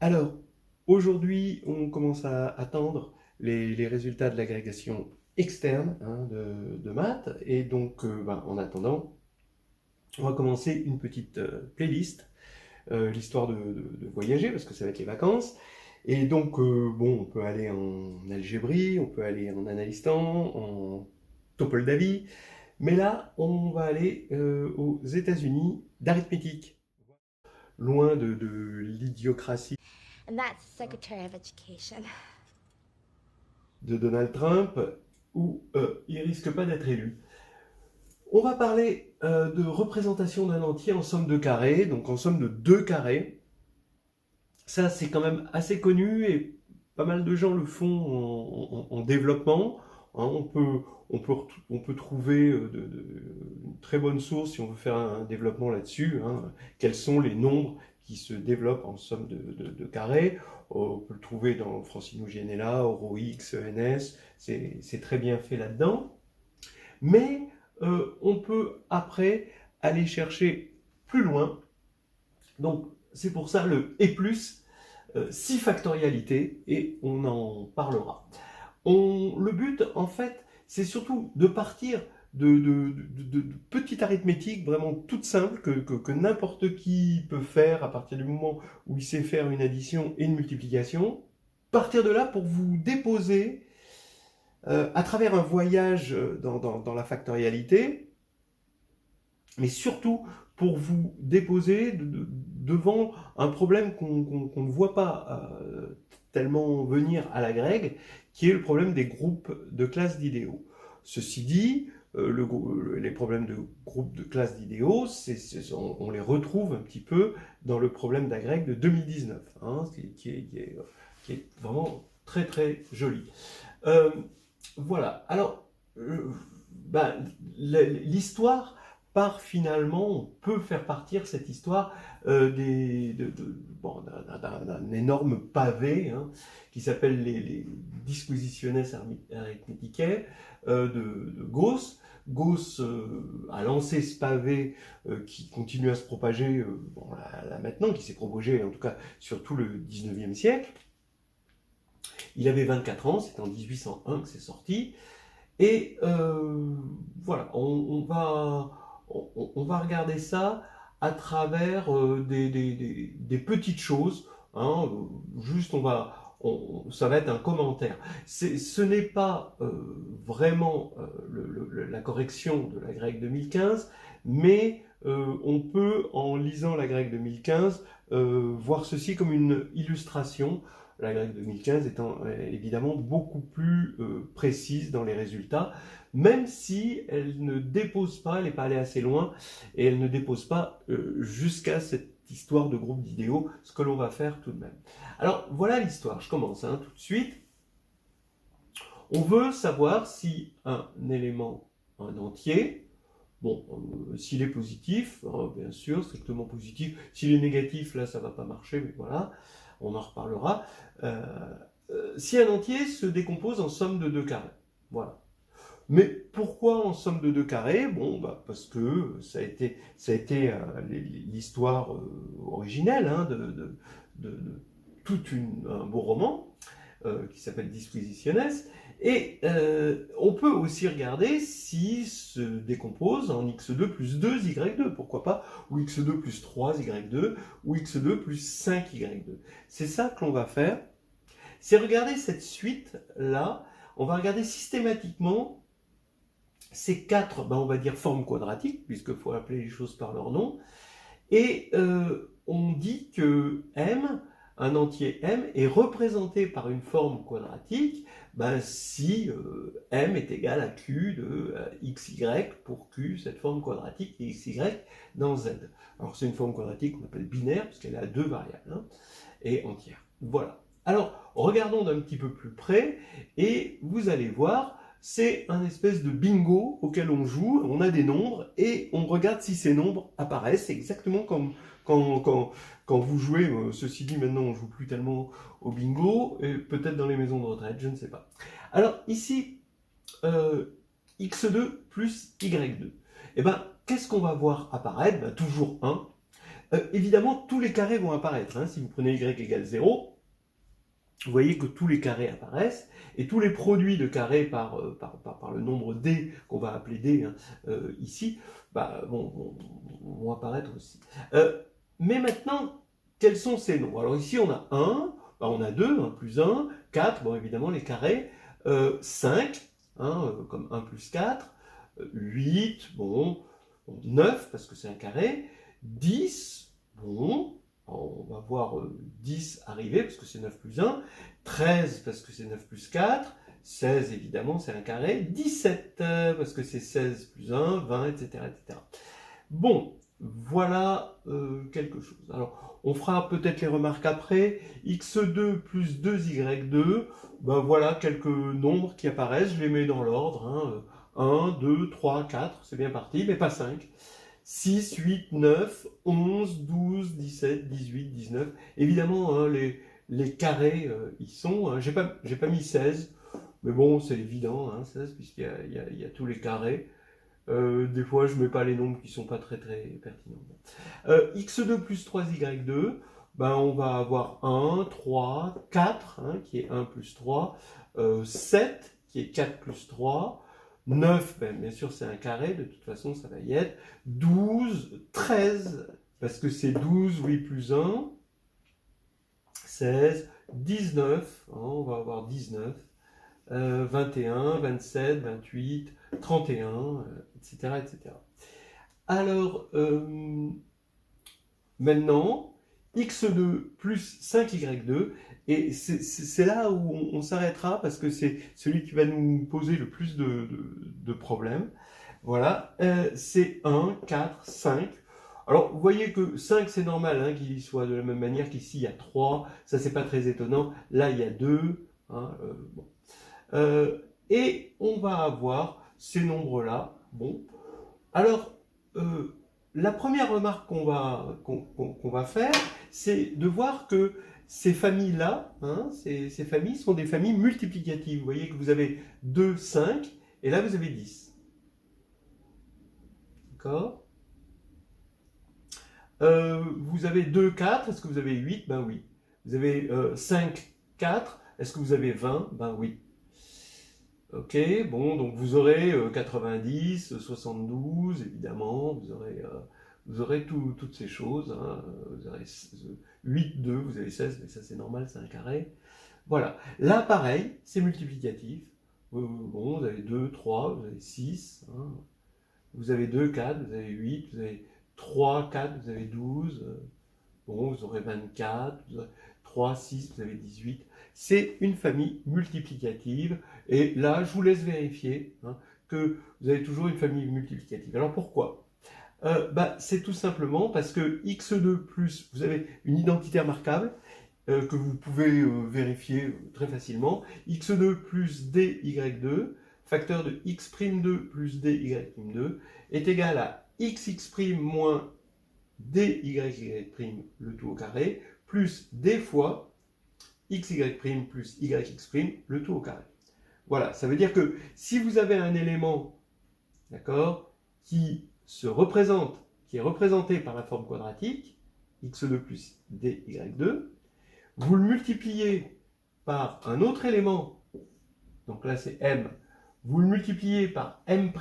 Alors, aujourd'hui, on commence à attendre les résultats de l'agrégation externe hein, de maths. Et donc, en attendant, on va commencer une petite playlist, l'histoire de voyager, parce que ça va être les vacances. Et donc, on peut aller en algébrie, on peut aller en analystan, en Topoldavie. Mais là, on va aller aux États-Unis d'arithmétique, loin de l'idiocratie And that's Secretary of Education. de Donald Trump, où il risque pas d'être élu. On va parler de représentation d'un entier en somme de carrés, donc en somme de 2 carrés. Ça, c'est quand même assez connu et pas mal de gens le font en développement. Hein, on peut trouver une très bonne source si on veut faire un développement là-dessus. Hein. Quels sont les nombres qui se développent en somme de carrés? On peut le trouver dans Francino Gianella, OroX, ENS, c'est très bien fait là-dedans. Mais on peut après aller chercher plus loin. Donc c'est pour ça le et plus, 6 factorialités, et on en parlera. Le but, en fait, c'est surtout de partir de petites arithmétiques vraiment toutes simples que n'importe qui peut faire à partir du moment où il sait faire une addition et une multiplication. Partir de là pour vous déposer à travers un voyage dans la factorialité, mais surtout pour vous déposer devant un problème qu'on ne voit pas tellement venir à la grecque, qui est le problème des groupes de classes d'idéaux. Ceci dit, les problèmes de groupes de classes d'idéaux, on les retrouve un petit peu dans le problème d'agrègue de 2019, hein, qui est vraiment très très joli. Euh, voilà, alors, l'histoire part finalement, on peut faire partir cette histoire d'un énorme pavé hein, qui s'appelle les Disquisitiones Arithmeticae de Gauss. Gauss a lancé ce pavé qui continue à se propager là maintenant, qui s'est propagé en tout cas sur tout le 19e siècle. Il avait 24 ans, c'est en 1801 que c'est sorti. Et voilà, on va regarder ça à travers des petites choses. Hein, juste, ça va être un commentaire. Ce n'est pas vraiment la correction de la grecque 2015, mais on peut, en lisant la grecque 2015, voir ceci comme une illustration, la grecque 2015 étant évidemment beaucoup plus précise dans les résultats, même si elle ne dépose pas, elle n'est pas allée assez loin, et elle ne dépose pas jusqu'à cette histoire de groupe d'idéaux, ce que l'on va faire tout de même. Alors voilà l'histoire, je commence hein, tout de suite. On veut savoir si un élément, un entier, bon, s'il est positif, hein, bien sûr, strictement positif. S'il est négatif, là, ça ne va pas marcher, mais voilà, on en reparlera. Si un entier se décompose en somme de 2 carrés, voilà. Mais pourquoi en somme de 2 carrés? Bon, parce que ça a été l'histoire originelle hein, de tout un beau roman qui s'appelle Disquisitiones. Et on peut aussi regarder s'il se décompose en x2 plus 2 y2, pourquoi pas, ou x2 plus 3 y2, ou x2 plus 5 y2. C'est ça que l'on va faire, c'est regarder cette suite-là, on va regarder systématiquement ces 4, on va dire formes quadratiques, puisqu'il faut appeler les choses par leur nom, et on dit que M, un entier M, est représenté par une forme quadratique si M est égal à Q de XY pour Q, cette forme quadratique, et XY dans Z. Alors c'est une forme quadratique qu'on appelle binaire, puisqu'elle a 2 variables, hein, et entière. Voilà. Alors, regardons d'un petit peu plus près, et vous allez voir, c'est un espèce de bingo auquel on joue, on a des nombres, et on regarde si ces nombres apparaissent, c'est exactement comme quand vous jouez, ceci dit maintenant on ne joue plus tellement au bingo, et peut-être dans les maisons de retraite, je ne sais pas. Alors ici, x2 plus y2. Eh bien, qu'est-ce qu'on va voir apparaître? Toujours 1. Évidemment, tous les carrés vont apparaître. Hein. Si vous prenez y égale 0, vous voyez que tous les carrés apparaissent, et tous les produits de carrés par le nombre d, qu'on va appeler d hein, ici, bah, vont apparaître aussi. Mais maintenant, quels sont ces nombres? Alors ici, on a 1, bah, on a 2, 1 plus 1, 4, bon évidemment les carrés, 5, hein, comme 1 plus 4, 8, bon, 9, parce que c'est un carré, 10, bon, on va voir 10 arriver, parce que c'est 9 plus 1, 13, parce que c'est 9 plus 4, 16, évidemment, c'est un carré, 17, parce que c'est 16 plus 1, 20, etc. etc. Bon, voilà quelque chose. Alors, on fera peut-être les remarques après. x2 plus 2y2, ben voilà quelques nombres qui apparaissent, je les mets dans l'ordre. Hein. 1, 2, 3, 4, c'est bien parti, mais pas 5. 6, 8, 9, 11, 12, 17, 18, 19. Évidemment, hein, les carrés y sont. Hein. J'ai pas mis 16, mais bon, c'est évident, hein, 16, puisqu'il y a tous les carrés. Des fois, je mets pas les nombres qui sont pas très pertinents. x2 plus 3y2, ben, on va avoir 1, 3, 4, hein, qui est 1 plus 3, 7, qui est 4 plus 3, 9, ben, bien sûr, c'est un carré, de toute façon, ça va y être, 12, 13, parce que c'est 12, oui, plus 1, 16, 19, hein, on va avoir 19, 21, 27, 28, 31, etc., etc. Alors, maintenant, x2 plus 5y2, et c'est là où on s'arrêtera, parce que c'est celui qui va nous poser le plus de problèmes. Voilà, c'est 1, 4, 5. Alors, vous voyez que 5, c'est normal hein, qu'il soit de la même manière qu'ici, il y a 3. Ça, c'est pas très étonnant. Là, il y a 2. Hein, bon. Et on va avoir ces nombres-là. Bon. Alors, la première remarque qu'on va faire, c'est de voir que ces familles-là, hein, ces familles sont des familles multiplicatives. Vous voyez que vous avez 2, 5, et là vous avez 10. D'accord? Vous avez 2, 4, est-ce que vous avez 8? Ben oui. Vous avez 5, 4, est-ce que vous avez 20? Ben oui. Ok, bon, donc vous aurez 90, 72, évidemment, vous aurez toutes ces choses. Hein, vous aurez 8, 2, vous avez 16, mais ça c'est normal, c'est un carré. Voilà. Là, pareil, c'est multiplicatif. Bon, vous avez 2, 3, vous avez 6. Hein, vous avez 2, 4, vous avez 8, vous avez 3, 4, vous avez 12. Bon, vous aurez 24, vous aurez 3, 6, vous avez 18. C'est une famille multiplicative. Et là, je vous laisse vérifier hein, que vous avez toujours une famille multiplicative. Alors pourquoi? C'est tout simplement parce que x2 plus, vous avez une identité remarquable que vous pouvez vérifier très facilement. x2 plus dy2, facteur de x'2 plus dy'2 est égal à xx' moins dy' le tout au carré, plus d fois xy' plus yx', le tout au carré. Voilà, ça veut dire que si vous avez un élément, d'accord, qui est représenté par la forme quadratique, x2 plus dy2, vous le multipliez par un autre élément, donc là c'est m, vous le multipliez par m',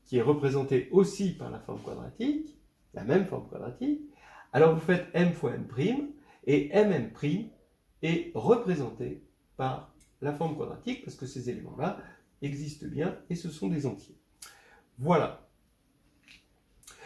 qui est représenté aussi par la forme quadratique, la même forme quadratique, alors vous faites m fois m', et mm' est représenté par la forme quadratique, parce que ces éléments-là existent bien, et ce sont des entiers. Voilà.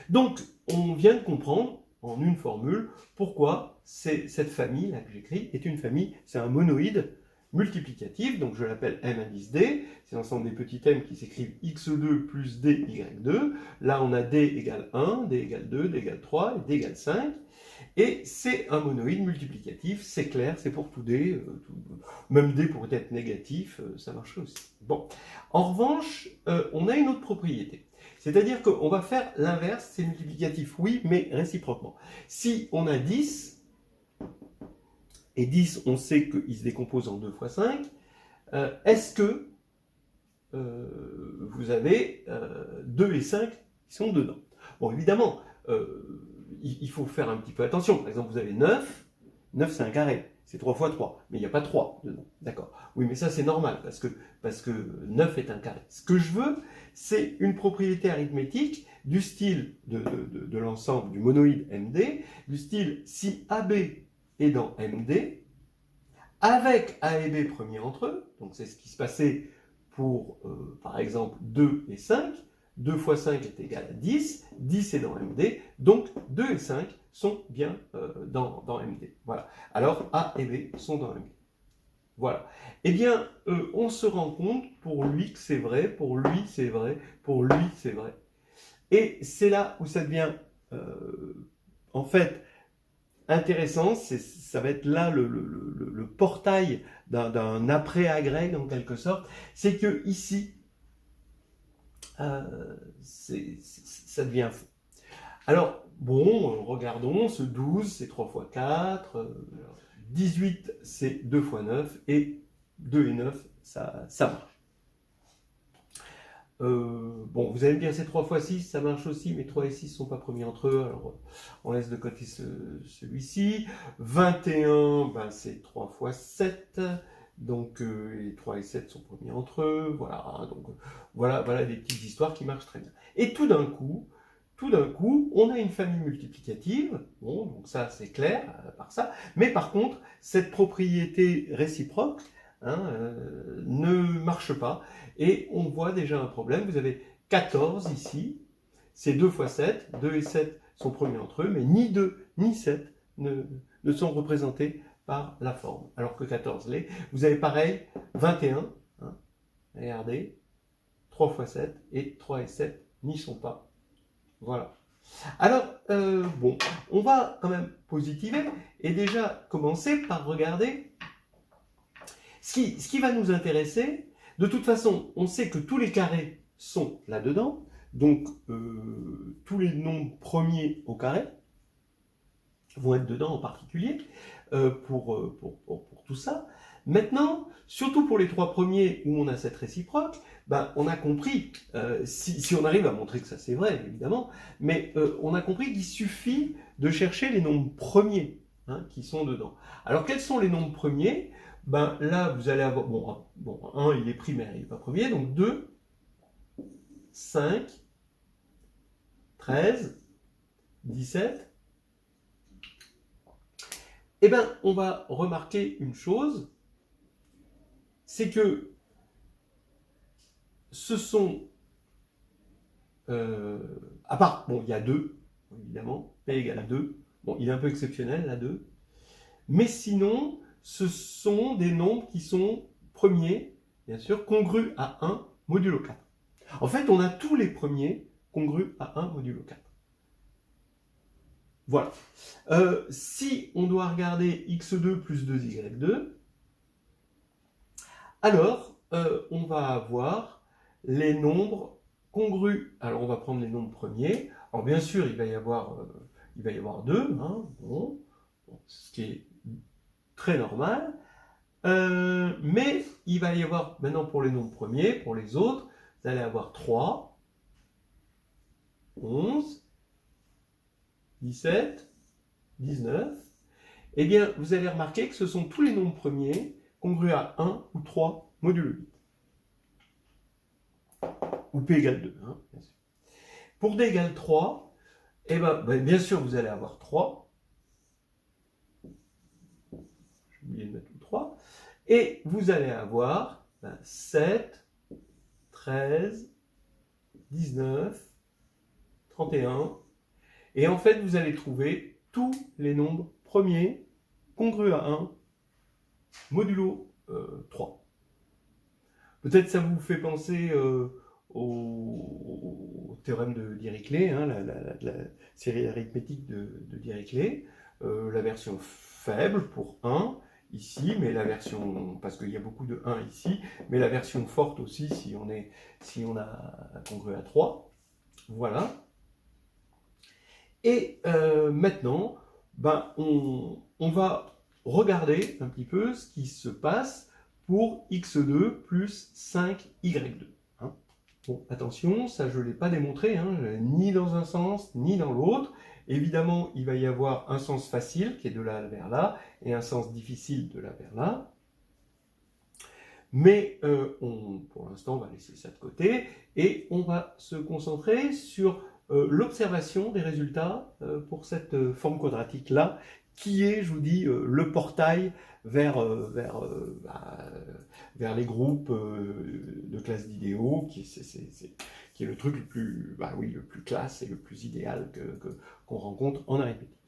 Donc, on vient de comprendre, en une formule, pourquoi cette famille-là que j'écris est une famille, c'est un monoïde multiplicatif, donc je l'appelle m indice d, c'est l'ensemble des petits m qui s'écrivent x2 plus dy2, là on a d égale 1, d égale 2, d égale 3, et d égale 5, et c'est un monoïde multiplicatif, c'est clair, c'est pour tout d, même d pourrait être négatif, ça marche aussi. Bon, en revanche, on a une autre propriété. C'est-à-dire qu'on va faire l'inverse, c'est multiplicatif, oui, mais réciproquement. Si on a 10, et 10, on sait qu'il se décompose en 2 fois 5, est-ce que vous avez 2 et 5 qui sont dedans? Bon, évidemment, il faut faire un petit peu attention. Par exemple, vous avez 9. 9, c'est un carré. C'est 3 fois 3. Mais il n'y a pas 3 dedans. D'accord. Oui, mais ça, c'est normal parce que 9 est un carré. Ce que je veux, c'est une propriété arithmétique du style de l'ensemble du monoïde MD, du style si AB est dans MD, avec A et B premiers entre eux, donc c'est ce qui se passait pour, par exemple, 2 et 5, 2 fois 5 est égal à 10, 10 est dans MD, donc 2 et 5 sont bien dans MD. Voilà. Alors A et B sont dans MD. Voilà. Eh bien, on se rend compte pour lui que c'est vrai, pour lui c'est vrai, pour lui c'est vrai. Et c'est là où ça devient, en fait, intéressant, ça va être là le portail d'un après-agrègue en quelque sorte, c'est que ici, ça devient fou. Alors, bon, regardons, ce 12, c'est 3 fois 4, 18, c'est 2 fois 9, et 2 et 9, ça marche. Bon, vous allez me dire, c'est 3 fois 6, ça marche aussi, mais 3 et 6 ne sont pas premiers entre eux, alors on laisse de côté celui-ci. 21, ben, c'est 3 fois 7, donc les 3 et 7 sont premiers entre eux, voilà, donc voilà des petites histoires qui marchent très bien. Et tout d'un coup, on a une famille multiplicative, bon, donc ça c'est clair, par ça, mais par contre, cette propriété réciproque, ne marche pas. Et on voit déjà un problème. Vous avez 14 ici, c'est 2 fois 7, 2 et 7 sont premiers entre eux, mais ni 2 ni 7 ne sont représentés par la forme, alors que 14 l'est. Vous avez pareil, 21, regardez, 3 fois 7, et 3 et 7 n'y sont pas. Voilà. Alors, bon, on va quand même positiver, et déjà commencer par regarder ce qui va nous intéresser. De toute façon, on sait que tous les carrés sont là-dedans, donc tous les nombres premiers au carré vont être dedans en particulier pour tout ça. Maintenant, surtout pour les 3 premiers où on a cette réciproque, ben, on a compris, si on arrive à montrer que ça c'est vrai évidemment, mais on a compris qu'il suffit de chercher les nombres premiers qui sont dedans. Alors quels sont les nombres premiers? Ben là, vous allez avoir, bon, 1 il est primaire, il n'est pas premier, donc 2, 5, 13, 17. Eh bien, on va remarquer une chose, c'est que ce sont, à part, bon, il y a 2, évidemment, P égale 2, bon, il est un peu exceptionnel, là, 2, mais sinon, ce sont des nombres qui sont premiers, bien sûr, congrus à 1 modulo 4. En fait, on a tous les premiers congrus à 1 modulo 4. Voilà. Si on doit regarder x2 plus 2y2, alors on va avoir les nombres congrus. Alors on va prendre les nombres premiers. Alors bien sûr, il va y avoir 2, bon, ce qui est très normal. Mais il va y avoir, maintenant pour les nombres premiers, pour les autres, vous allez avoir 3, 11, 17, 19. Eh bien, vous allez remarquer que ce sont tous les nombres premiers congrus à 1 ou 3 modulo 8. Ou p égale 2, bien sûr. Pour d égale 3, eh bien sûr, vous allez avoir 3. J'ai oublié de mettre le 3. Et vous allez avoir 7, 13, 19, 31. Et en fait, vous allez trouver tous les nombres premiers congrus à 1 modulo 3. Peut-être ça vous fait penser au théorème de Dirichlet, la série arithmétique de Dirichlet, la version faible pour 1 ici, mais la version, parce qu'il y a beaucoup de 1 ici, mais la version forte aussi si on a congru à 3. Voilà. Et maintenant, on va regarder un petit peu ce qui se passe pour x2 plus 5y2. Bon, attention, ça je ne l'ai pas démontré, ni dans un sens, ni dans l'autre. Évidemment, il va y avoir un sens facile qui est de là vers là et un sens difficile de là vers là. Mais pour l'instant, on va laisser ça de côté et on va se concentrer sur l'observation des résultats pour cette forme quadratique-là, qui est, je vous dis, le portail vers les groupes de classe d'idéaux, qui est le truc le plus, le plus classe et le plus idéal qu'on rencontre en arithmétique.